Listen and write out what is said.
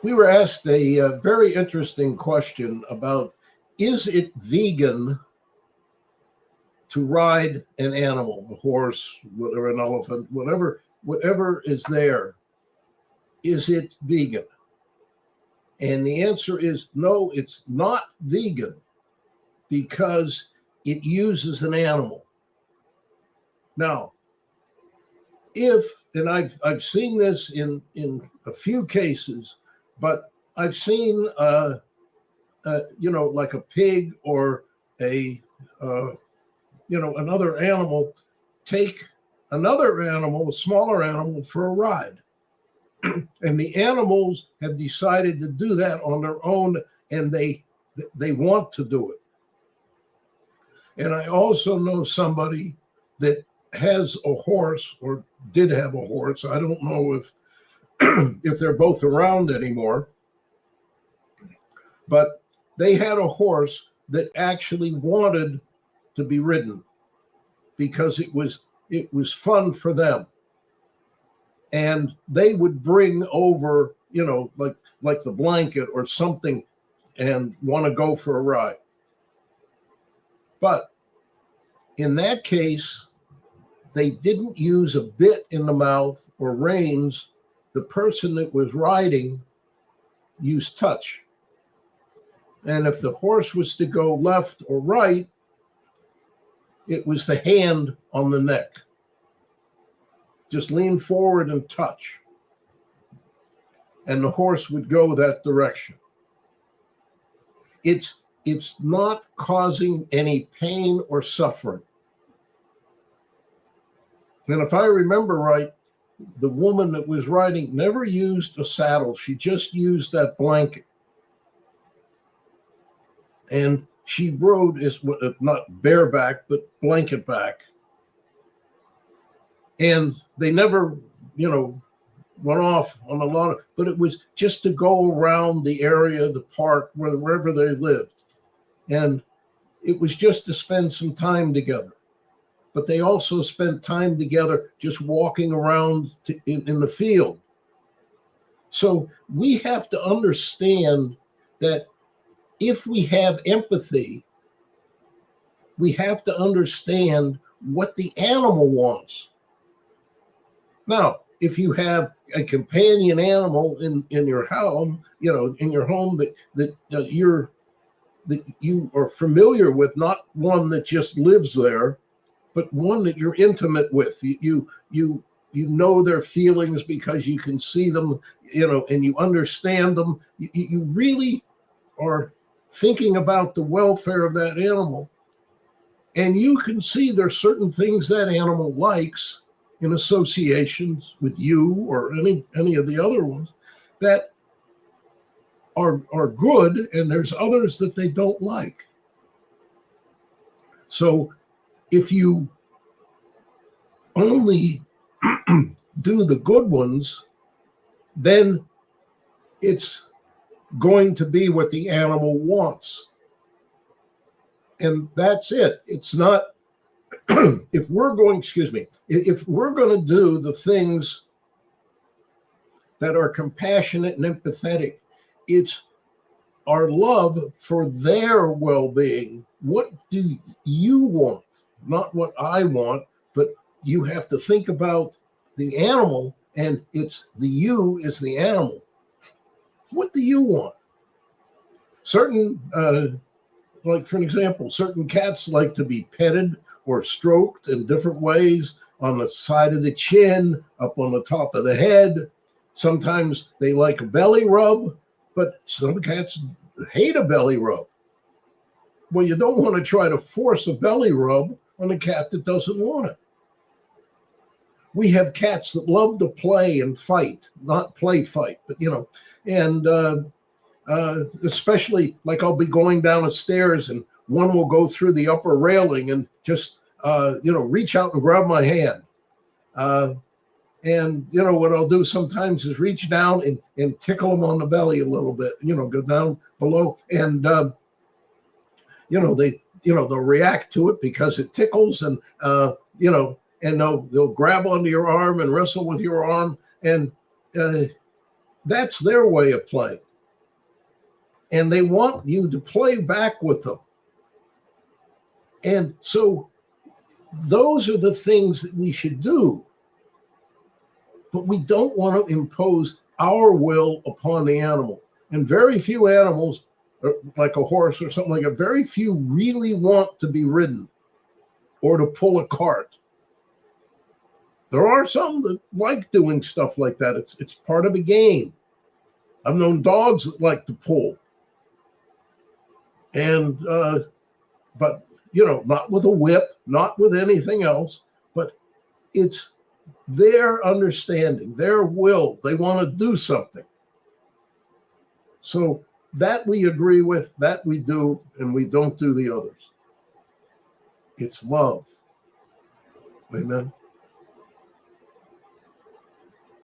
We were asked a very interesting question about, is it vegan to ride an animal, a horse, whatever, an elephant, whatever is there, is it vegan? And the answer is no, it's not vegan because it uses an animal. Now, and I've seen this in a few cases, but I've seen like a pig or a another animal take another animal, a smaller animal, for a ride. And the animals have decided to do that on their own, and they want to do it. And I also know somebody that has a horse, or did have a horse. I don't know if if they're both around anymore, but they had a horse that actually wanted to be ridden because it was fun for them. And they would bring over, like the blanket or something, and want to go for a ride. But in that case, they didn't use a bit in the mouth or reins. The person that was riding used touch. And if the horse was to go left or right, it was the hand on the neck. Just lean forward and touch. And the horse would go that direction. It's not causing any pain or suffering. And if I remember right, the woman that was riding never used a saddle. She just used that blanket. And she rode not bareback, but blanket back. And they never, went off on a lot of, but it was just to go around the area, the park, wherever they lived. And it was just to spend some time together. But they also spent time together just walking around in the field. So we have to understand that if we have empathy, we have to understand what the animal wants. Now, if you have a companion animal in your home, in your home that you are familiar with, not one that just lives there, but one that you're intimate with. You know their feelings because you can see them, and you understand them. You really are thinking about the welfare of that animal. And you can see there's certain things that animal likes in associations with you or any of the other ones that are good, and there's others that they don't like. So if you only do the good ones, then it's going to be what the animal wants. And that's it. It's not, if we're going to do the things that are compassionate and empathetic, it's our love for their well-being. What do you want? Not what I want, but you have to think about the animal, and it's the you is the animal. What do you want? Certain, like for an example, certain cats like to be petted or stroked in different ways, on the side of the chin, up on the top of the head. Sometimes they like a belly rub, but some cats hate a belly rub. Well, you don't want to try to force a belly rub on a cat that doesn't want it. We have cats that love to play and fight, not play fight, but and especially like I'll be going down the stairs and one will go through the upper railing and just reach out and grab my hand. And what I'll do sometimes is reach down and tickle them on the belly a little bit, go down below, and they'll react to it because it tickles, and and they'll grab onto your arm and wrestle with your arm, and that's their way of playing. And they want you to play back with them. And so those are the things that we should do. But we don't want to impose our will upon the animal. And very few animals, like a horse or something like that, very few really want to be ridden or to pull a cart. There are some that like doing stuff like that. It's part of a game. I've known dogs that like to pull. And, but, not with a whip, not with anything else, but it's their understanding, their will. They want to do something. So that we agree with, that we do, and we don't do the others. It's love. Amen.